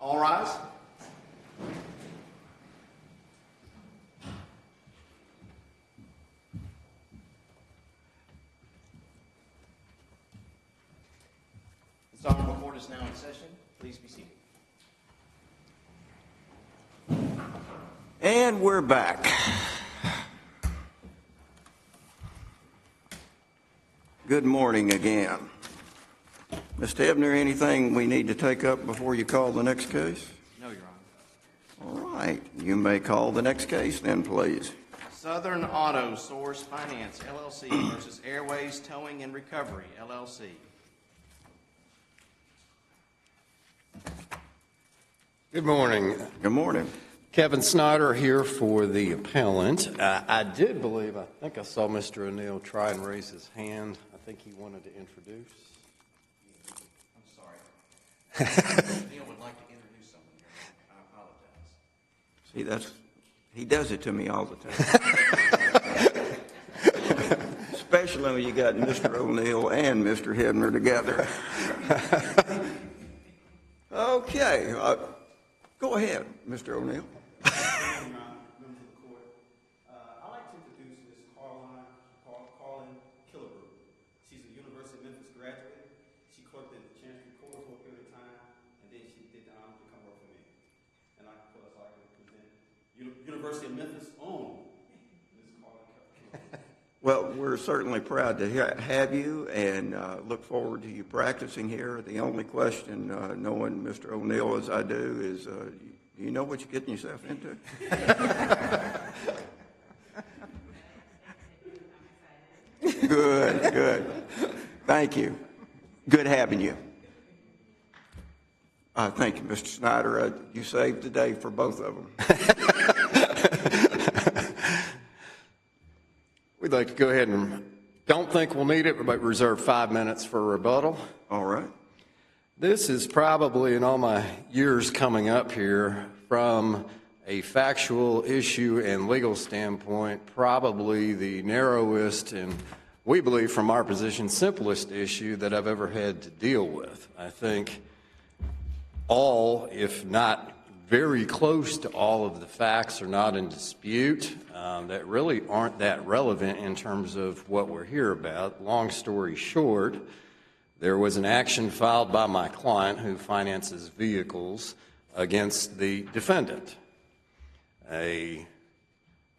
All rise. This honorable court is now in session. Please be seated. And we're back. Good morning again. Mr. Ebner, anything we need to take up before you call the next case? No, Your Honor. All right. You may call the next case then, please. Southern Auto Source Finance, LLC versus Airways Towing and Recovery, LLC. Good morning. Good morning. Kevin Snyder here for the appellant. I think I saw Mr. O'Neill try and raise his hand. I think he wanted to introduce. I'm sorry. Neil would like to introduce someone here. I apologize. See, he does it to me all the time. Especially when you got Mr. O'Neill and Mr. Hebner together. Okay. Go ahead, Mr. O'Neill. Members of the court. I'd like to introduce Ms. Carlin Killebrew. She's a University of Memphis graduate. She clerked in the Chancery Court for a period of time, and then she did the honor to come work for me. And I feel like I can present University of Memphis own Ms. Carlin Killebrew. Well, we're certainly proud to have you and look forward to you practicing here. The only question, knowing Mr. O'Neill as I do, is do you know what you're getting yourself into? Good. Thank you. Good having you. Thank you, Mr. Snyder. You saved the day for both of them. We'd like to go ahead and don't think we'll need it, but reserve 5 minutes for rebuttal. All right. This is probably, in all my years coming up here, from a factual issue and legal standpoint, probably the narrowest and, we believe from our position, simplest issue that I've ever had to deal with. I think all, if not very close to all of the facts, are not in dispute, that really aren't that relevant in terms of what we're here about. Long story short, there was an action filed by my client who finances vehicles against the defendant. A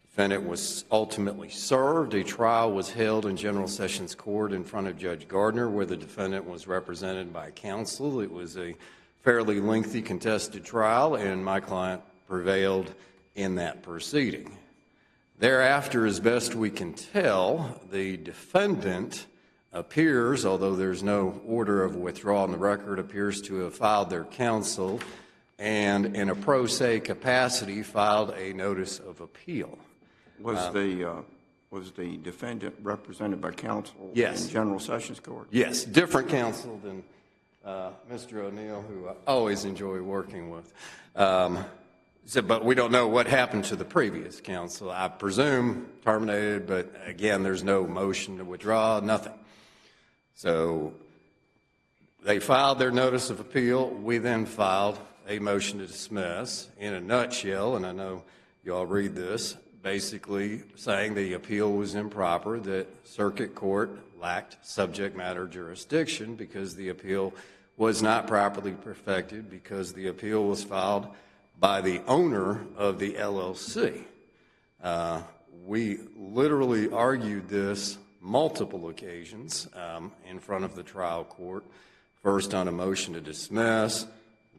defendant was ultimately served. A trial was held in General Sessions Court in front of Judge Gardner where the defendant was represented by counsel. It was a fairly lengthy contested trial, and my client prevailed in that proceeding. Thereafter, as best we can tell, the defendant appears, although there's no order of withdrawal on the record, appears to have filed their counsel and in a pro se capacity filed a notice of appeal. Was the defendant represented by counsel Yes. in General Sessions Court? Yes, different counsel than Mr. O'Neill, who I always enjoy working with. But we don't know what happened to the previous counsel. I presume terminated, but again, there's no motion to withdraw, nothing. So they filed their notice of appeal. We then filed a motion to dismiss. In a nutshell, and I know you all read this, basically saying the appeal was improper, that circuit court lacked subject matter jurisdiction because the appeal was not properly perfected, because the appeal was filed by the owner of the LLC. We literally argued this multiple occasions in front of the trial court, first on a motion to dismiss,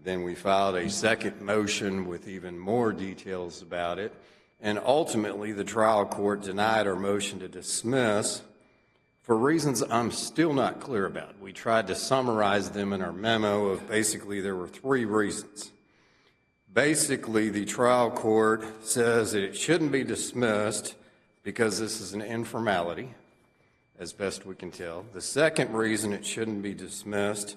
then we filed a second motion with even more details about it, and ultimately the trial court denied our motion to dismiss for reasons I'm still not clear about. We tried to summarize them in our memo of basically there were 3 reasons. Basically, the trial court says that it shouldn't be dismissed because this is an informality, as best we can tell. The second reason it shouldn't be dismissed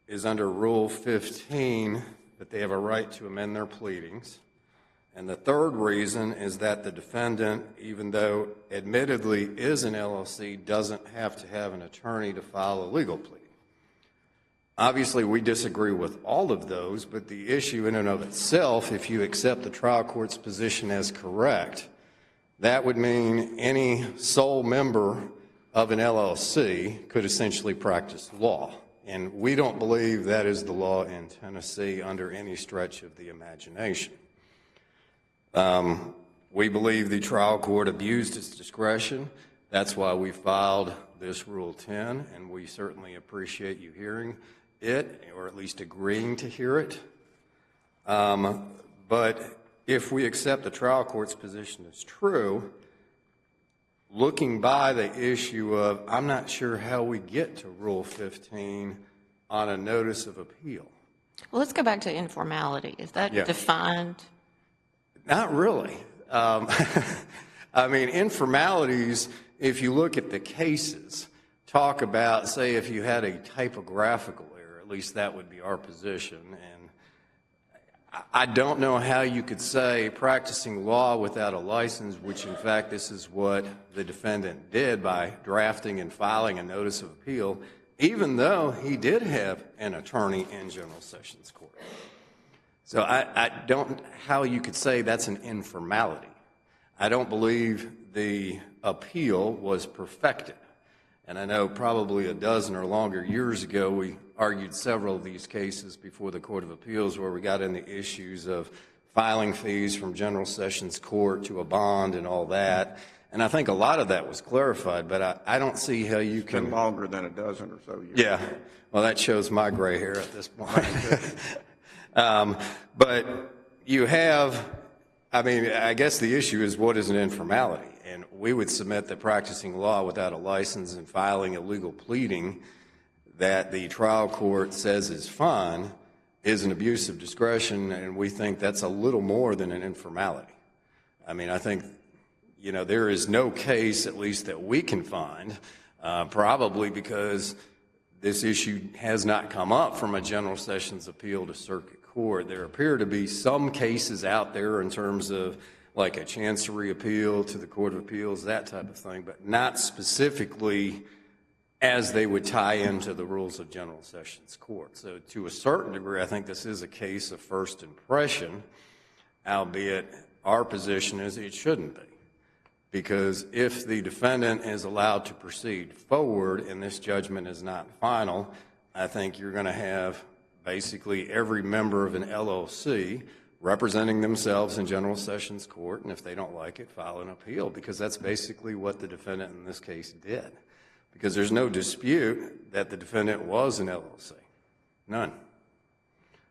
is under Rule 15, that they have a right to amend their pleadings. And the third reason is that the defendant, even though admittedly is an LLC, doesn't have to have an attorney to file a legal plea. Obviously, we disagree with all of those, but the issue in and of itself, if you accept the trial court's position as correct, that would mean any sole member of an LLC could essentially practice law. And we don't believe that is the law in Tennessee under any stretch of the imagination. We believe the trial court abused its discretion. That's why we filed this Rule 10, and we certainly appreciate you hearing it, or at least agreeing to hear it. But if we accept the trial court's position as true, looking by the issue of, I'm not sure how we get to Rule 15 on a notice of appeal. Well, let's go back to informality. Is that defined? Not really. I mean, informalities, if you look at the cases, talk about, say, if you had a typographical error, at least that would be our position. And I don't know how you could say practicing law without a license, which in fact this is what the defendant did by drafting and filing a notice of appeal, even though he did have an attorney in General Sessions Court. So I don't how you could say that's an informality. I don't believe the appeal was perfected. And I know probably a dozen or longer years ago we argued several of these cases before the Court of Appeals where we got into issues of filing fees from General Sessions Court to a bond and all that. And I think a lot of that was clarified, but I don't see how you can... It's been longer than a dozen or so years. Yeah. Well, that shows my gray hair at this point. But you have, I mean, I guess the issue is what is an informality? And we would submit that practicing law without a license and filing a legal pleading that the trial court says is fine is an abuse of discretion, and we think that's a little more than an informality. I mean, I think, you know, there is no case, at least that we can find, probably because this issue has not come up from a General Sessions appeal to circuit court. There appear to be some cases out there in terms of like a chancery appeal to the Court of Appeals, that type of thing, but not specifically as they would tie into the rules of General Sessions Court. So to a certain degree, I think this is a case of first impression, albeit our position is it shouldn't be. Because if the defendant is allowed to proceed forward and this judgment is not final, I think you're going to have basically every member of an LLC representing themselves in General Sessions Court, and if they don't like it, file an appeal, because that's basically what the defendant in this case did. Because there's no dispute that the defendant was an LLC. None.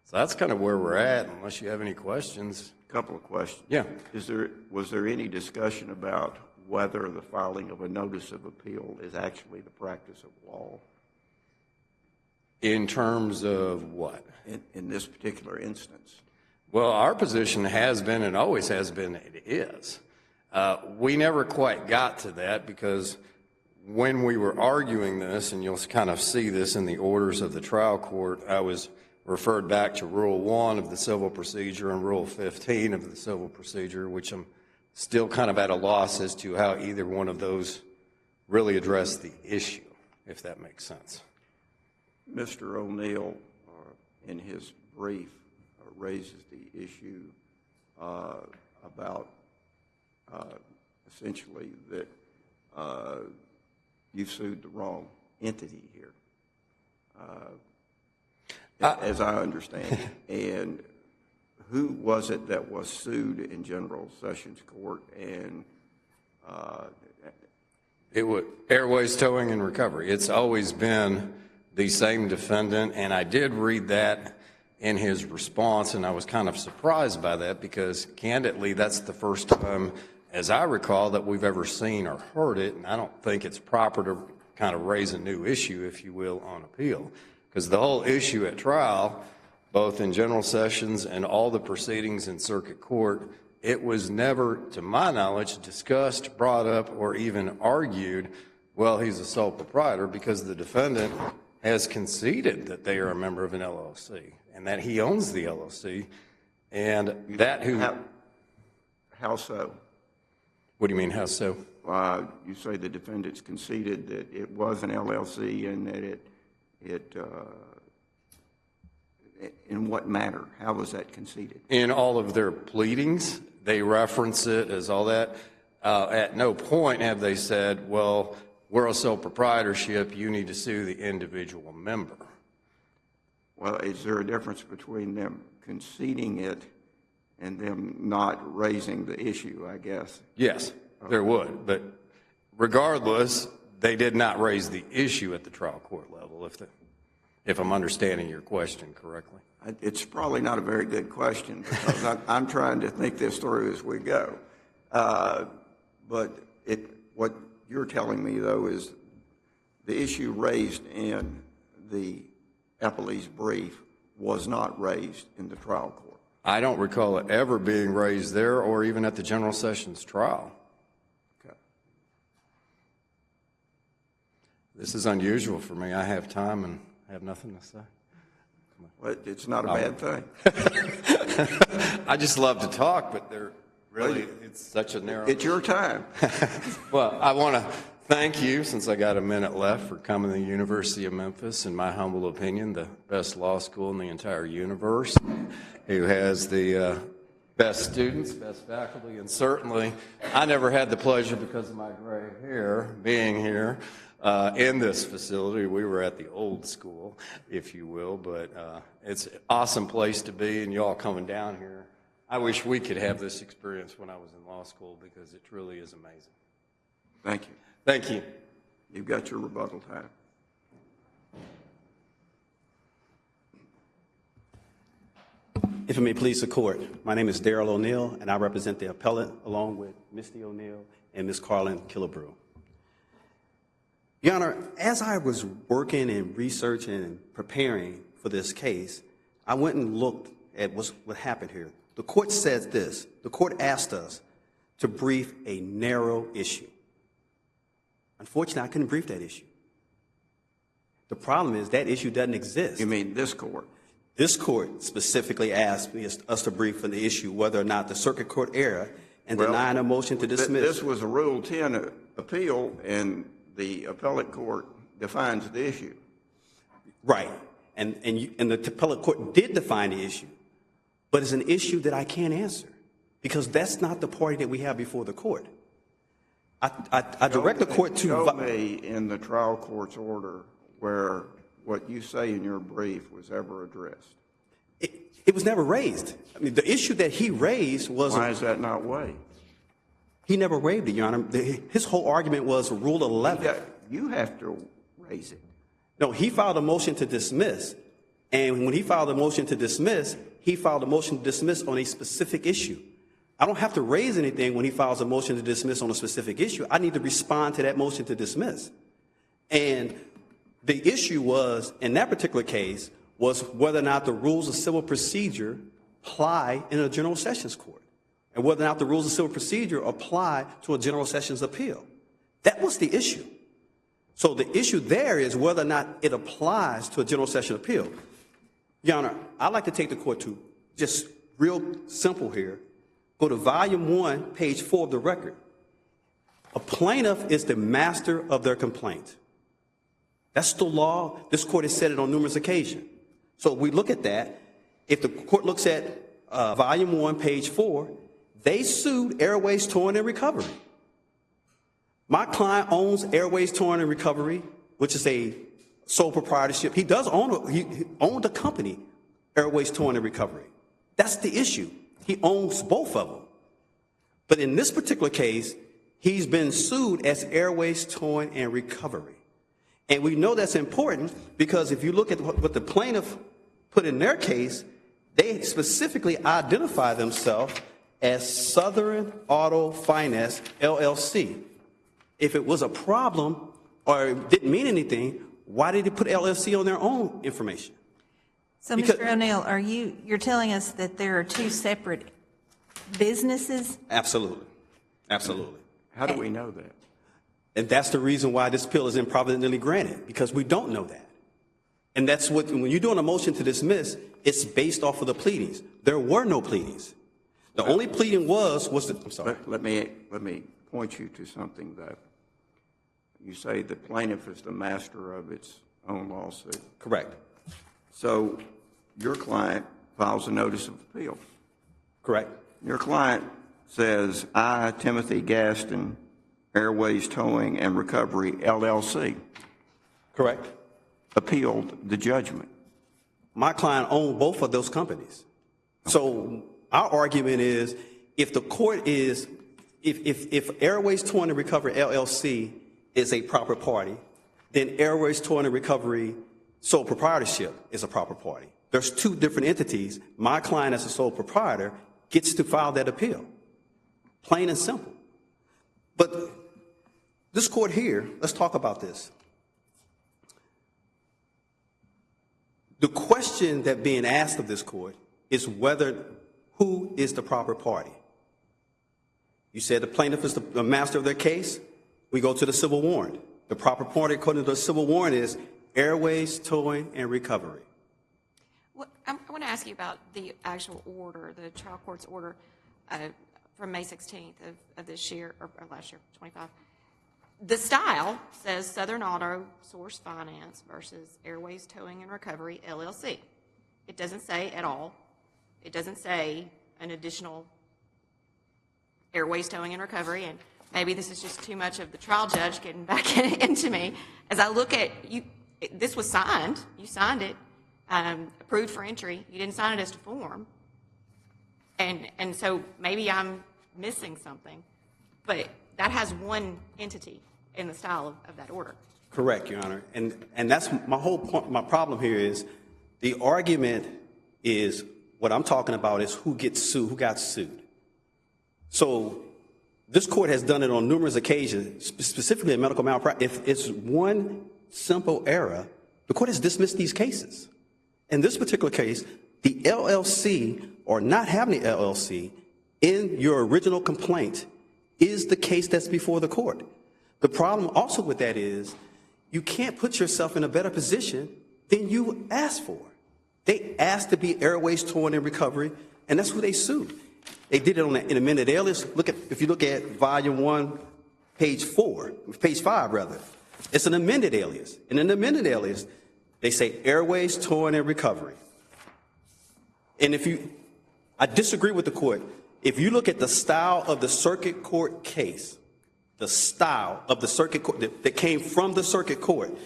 So that's kind of where we're at, unless you have any questions. Couple of questions. Yeah. Was there any discussion about whether the filing of a notice of appeal is actually the practice of law? In terms of what? In this particular instance. Well, our position has been and always has been it is. We never quite got to that because when we were arguing this, and you'll kind of see this in the orders of the trial court, I was referred back to Rule 1 of the Civil Procedure and Rule 15 of the Civil Procedure, which I'm still kind of at a loss as to how either one of those really address the issue, if that makes sense. Mr. O'Neill, in his brief, raises the issue about essentially that you sued the wrong entity here, as I understand it. And who was it that was sued in General Sessions Court? And it was Airways Towing and Recovery. It's always been the same defendant, and I did read that in his response, and I was kind of surprised by that because, candidly, that's the first time, as I recall, that we've ever seen or heard it, and I don't think it's proper to kind of raise a new issue, if you will, on appeal. Because the whole issue at trial, both in General Sessions and all the proceedings in circuit court, it was never, to my knowledge, discussed, brought up, or even argued, well, he's a sole proprietor, because the defendant has conceded that they are a member of an LLC and that he owns the LLC, and that who... How so? What do you mean, how so? You say the defendants conceded that it was an LLC and that In what manner? How was that conceded? In all of their pleadings, they reference it as all that. At no point have they said, well, we're a sole proprietorship, you need to sue the individual member. Well, is there a difference between them conceding it and them not raising the issue, I guess? Yes, there would, but regardless, they did not raise the issue at the trial court level, if I'm understanding your question correctly. It's probably not a very good question because I'm trying to think this through as we go. But what you're telling me, though, is the issue raised in the appellee's brief was not raised in the trial court. I don't recall it ever being raised there or even at the General Sessions trial. Okay. This is unusual for me. I have time and have nothing to say. Well, it's not a bad thing. I just love to talk, but it's such a narrow. It's your time. Well, I want to thank you, since I got a minute left, for coming to the University of Memphis, in my humble opinion, the best law school in the entire universe, who has the best students, best faculty, and certainly I never had the pleasure, because of my gray hair, being here in this facility. We were at the old school, if you will, but it's an awesome place to be, and you all coming down here. I wish we could have this experience when I was in law school, because it truly is amazing. Thank you. Thank you. You've got your rebuttal time. If it may please the court, my name is Darrell O'Neill, and I represent the appellant along with Misty O'Neill and Ms. Carlin Killebrew. Your Honor, as I was working and researching and preparing for this case, I went and looked at what happened here. The court says this. The court asked us to brief a narrow issue. Unfortunately, I couldn't brief that issue. The problem is that issue doesn't exist. You mean this court? This court specifically asked us to brief on the issue whether or not the circuit court error and denying a motion to dismiss. This was a Rule 10 appeal, and the appellate court defines the issue. Right. And the appellate court did define the issue, but it's an issue that I can't answer because that's not the party that we have before the court. I direct the court to... Show me in the trial court's order where what you say in your brief was ever addressed. It was never raised. I mean, the issue that he raised was... Why is that not waived? He never waived it, Your Honor. His whole argument was Rule 11. You have to raise it. No, he filed a motion to dismiss. And when he filed a motion to dismiss, he filed a motion to dismiss on a specific issue. I don't have to raise anything when he files a motion to dismiss on a specific issue. I need to respond to that motion to dismiss. And the issue was, in that particular case, was whether or not the rules of civil procedure apply in a General Sessions court, and whether or not the rules of civil procedure apply to a General Sessions appeal. That was the issue. So the issue there is whether or not it applies to a General Session appeal. Your Honor, I'd like to take the court to just real simple here. Go to Volume 1, page 4 of the record. A plaintiff is the master of their complaint. That's the law. This court has said it on numerous occasions. So we look at that. If the court looks at Volume 1, page 4, they sued Airways Towing and Recovery. My client owns Airways Towing and Recovery, which is a sole proprietorship. He does own the company, Airways Towing and Recovery. That's the issue. He owns both of them. But in this particular case, he's been sued as Airways Towing and Recovery. And we know that's important because if you look at what the plaintiff put in their case, they specifically identify themselves as Southern Auto Finance, LLC. If it was a problem or it didn't mean anything, why did they put LLC on their own information? So, Mr. O'Neill, you're telling us that there are two separate businesses? Absolutely. Absolutely. How do we know that? And that's the reason why this appeal is improvidently granted, because we don't know that. And that's what, when you're doing a motion to dismiss, it's based off of the pleadings. There were no pleadings. The only pleading was the, I'm sorry. Let me point you to something that you say the plaintiff is the master of its own lawsuit. Correct. So your client files a notice of appeal. Correct. Your client says, I, Timothy Gaston, Airways Towing and Recovery, LLC, Correct. appealed the judgment. My client owned both of those companies. So our argument is, if the court is, if Airways Towing and Recovery LLC is a proper party, then Airways Towing and Recovery sole proprietorship is a proper party. There's two different entities. My client, as a sole proprietor, gets to file that appeal. Plain and simple. But this court here, let's talk about this. The question that being asked of this court is who is the proper party. You said the plaintiff is the master of their case. We go to the civil warrant. The proper party, according to the civil warrant, is Airways Towing and Recovery. Well, I want to ask you about the actual order, the trial court's order from May 16th of this year, or last year, 25. The style says Southern Auto Source Finance versus Airways Towing and Recovery, LLC. It doesn't say at all. It doesn't say an additional Airways Towing and Recovery, and maybe this is just too much of the trial judge getting back into me. As I look at you, this was signed. You signed it, approved for entry. You didn't sign it as to form. And so maybe I'm missing something, but that has one entity in the style of that order. Correct, Your Honor. And that's my whole point. My problem here is the argument is what I'm talking about is who gets sued, who got sued. So this court has done it on numerous occasions, specifically in medical malpractice. If it's one simple error, the court has dismissed these cases. In this particular case, the LLC, or not having the LLC, in your original complaint is the case that's before the court. The problem also with that is you can't put yourself in a better position than you asked for. They asked to be Airways Towing and Recovery, and that's who they sued. They did it on an amended alias. If you look at volume 1, page 5 rather, it's an amended alias. In an amended alias, they say Airways Towing and Recovery. And I disagree with the court. If you look at the style of the circuit court case, the style of the circuit court that came from the circuit court,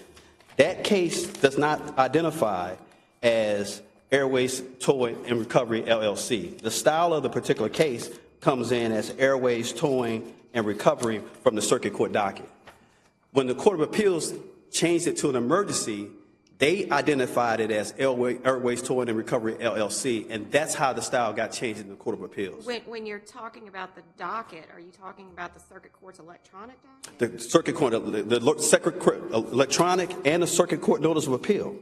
that case does not identify as Airways Towing and Recovery LLC. The style of the particular case comes in as Airways Towing and Recovery from the circuit court docket. When the Court of Appeals changed it to an emergency, they identified it as Airways Towing and Recovery LLC, and that's how the style got changed in the Court of Appeals. When you're talking about the docket, are you talking about the circuit court's electronic docket? The circuit court, the circuit court electronic and the circuit court notice of appeal.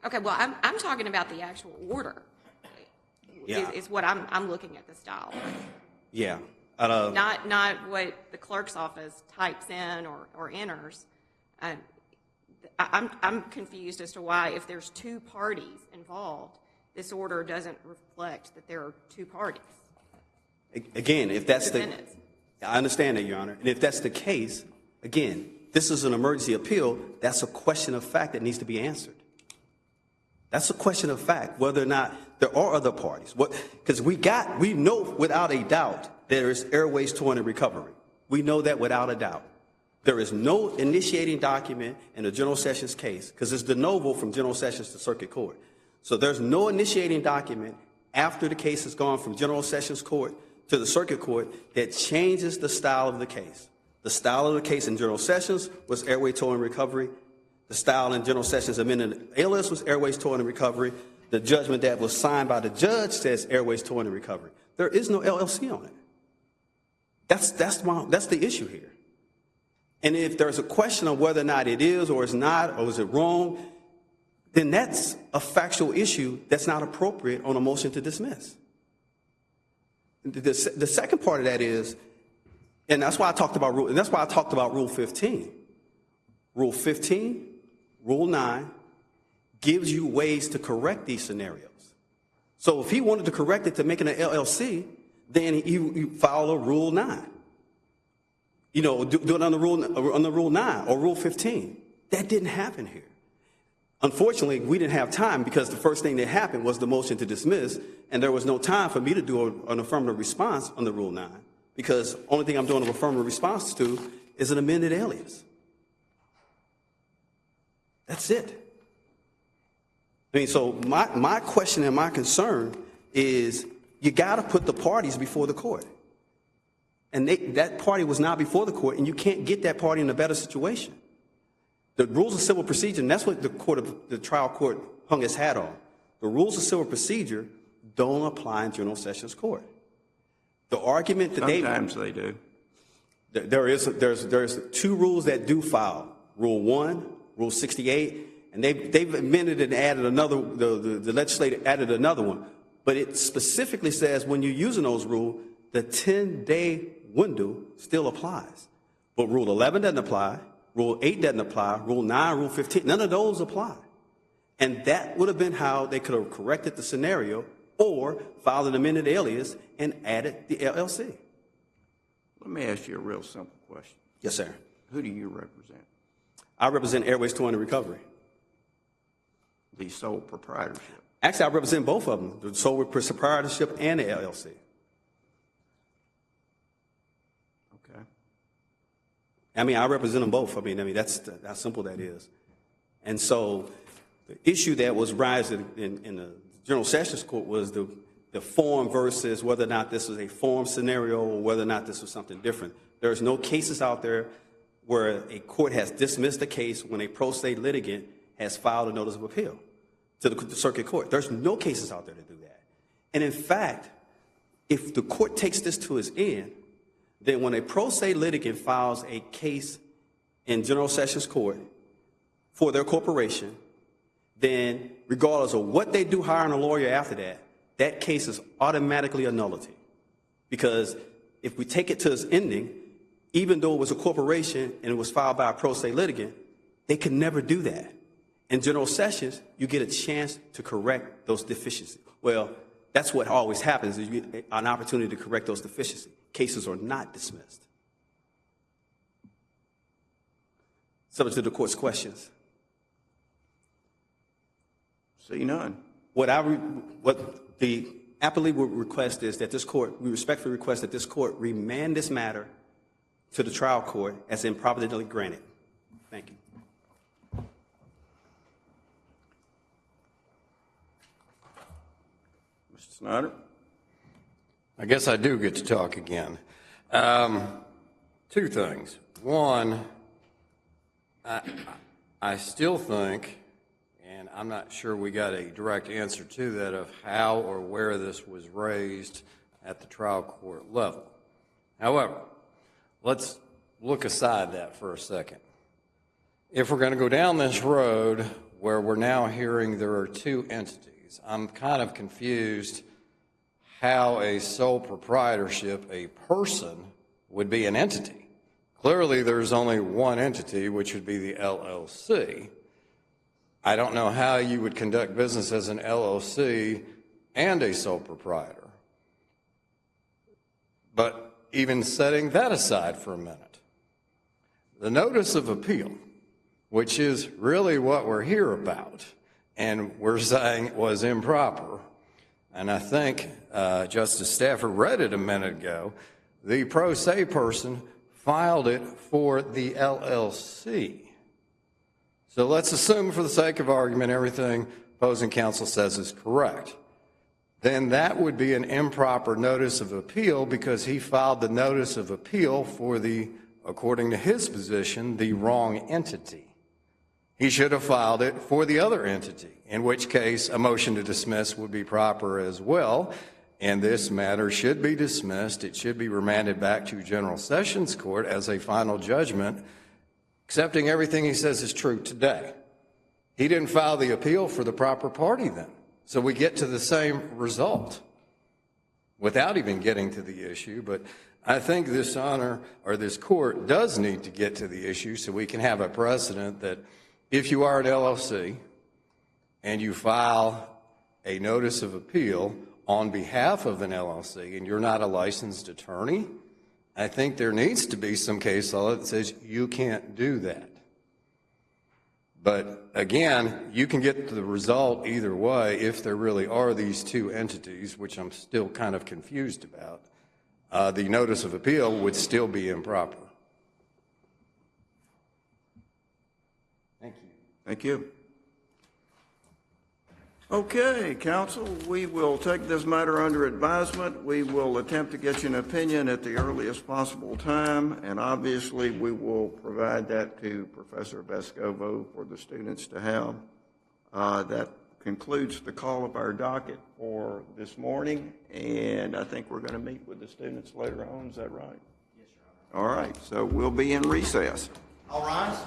Okay, well, I'm talking about the actual order. Yeah. Is what I'm looking at the style. Yeah. Not what the clerk's office types in or enters. I'm confused as to why, if there's two parties involved, this order doesn't reflect that there are two parties. Again, if that's I understand that, Your Honor. And if that's the case, again, this is an emergency appeal. That's a question of fact that needs to be answered. That's a question of fact, whether or not there are other parties. Because we know without a doubt there is Airways Towing and Recovery. We know that without a doubt. There is no initiating document in the General Sessions case, because it's de novo from General Sessions to Circuit Court. So there's no initiating document after the case has gone from General Sessions Court to the Circuit Court that changes the style of the case. The style of the case in General Sessions was Airways Towing and Recovery. The style in General Sessions amended alias was Airways Towing and Recovery. The judgment that was signed by the judge says Airways Towing and Recovery. There is no LLC on it. That's the issue here. And if there's a question of whether or not it is or is not, or is it wrong, then that's a factual issue that's not appropriate on a motion to dismiss. The second part of that is, and that's why I talked about Rule 15. Rule 15, Rule 9 gives you ways to correct these scenarios. So if he wanted to correct it to make it an LLC, then you follow Rule 9. You know, do it under Rule 9 or Rule 15. That didn't happen here. Unfortunately, we didn't have time because the first thing that happened was the motion to dismiss, and there was no time for me to do an affirmative response on the Rule 9 because only thing I'm doing an affirmative response to is an amended alias. That's it. I mean, so my question and my concern is you got to put the parties before the court. And that party was not before the court, and you can't get that party in a better situation. The rules of civil procedure, and that's what the trial court hung its hat on. The rules of civil procedure don't apply in General Sessions Court. The argument that Sometimes they do. There's two rules that do file. Rule 1, Rule 68, and they've amended and added another, the legislature added another one. But it specifically says when you're using those rules, the 10-day window still applies. But Rule 11 doesn't apply. Rule 8 doesn't apply. Rule 9, Rule 15, none of those apply. And that would have been how they could have corrected the scenario or filed an amended alias and added the LLC. Let me ask you a real simple question. Yes, sir. Who do you represent? I represent Airways Towing and Recovery. The sole proprietorship. Actually, I represent both of them, the sole proprietorship and the LLC. Okay. I mean, I represent them both. I mean, that's how simple that is. And so the issue that was raised in the General Sessions Court was the form versus whether or not this was a form scenario or whether or not this was something different. There's no cases out there where a court has dismissed a case when a pro se litigant has filed a notice of appeal to the circuit court. There's no cases out there to do that. And in fact, if the court takes this to its end, then when a pro se litigant files a case in General Sessions Court for their corporation, then regardless of what they do hiring a lawyer after that, that case is automatically a nullity. Because if we take it to its ending, even though it was a corporation and it was filed by a pro se litigant, they could never do that. In General Sessions, you get a chance to correct those deficiencies. Well, that's what always happens, is you get an opportunity to correct those deficiencies. Cases are not dismissed. Subject to the court's questions. See none. What the appellee would request is that this court, we respectfully request that this court remand this matter to the trial court as improvidently granted. Thank you. Mr. Snyder? I guess I do get to talk again. Two things. One, I still think, and I'm not sure we got a direct answer to that, of how or where this was raised at the trial court level. However, let's look aside that for a second. If we're going to go down this road where we're now hearing there are two entities, I'm kind of confused how a sole proprietorship, a person, would be an entity. Clearly, there's only one entity, which would be the LLC. I don't know how you would conduct business as an LLC and a sole proprietor. But even setting that aside for a minute, the notice of appeal, which is really what we're here about, and we're saying was improper, and I think Justice Stafford read it a minute ago, the pro se person filed it for the LLC. So let's assume for the sake of argument everything opposing counsel says is correct. Then that would be an improper notice of appeal because he filed the notice of appeal for the, according to his position, the wrong entity. He should have filed it for the other entity, in which case a motion to dismiss would be proper as well, and this matter should be dismissed. It should be remanded back to General Sessions Court as a final judgment, accepting everything he says is true today. He didn't file the appeal for the proper party then, so we get to the same result without even getting to the issue, but I think this honor or this court does need to get to the issue so we can have a precedent that if you are an LLC and you file a notice of appeal on behalf of an LLC and you're not a licensed attorney, I think there needs to be some case law that says you can't do that. But again, you can get the result either way if there really are these two entities, which I'm still kind of confused about. The notice of appeal would still be improper. Thank you. Thank you. Okay, council, we will take this matter under advisement. We will attempt to get you an opinion at the earliest possible time, and obviously we will provide that to Professor Vescovo for the students to have. That concludes the call of our docket for this morning, and I think we're going to meet with the students later on. Is that right? Yes, Your Honor. All right, so we'll be in recess. All rise.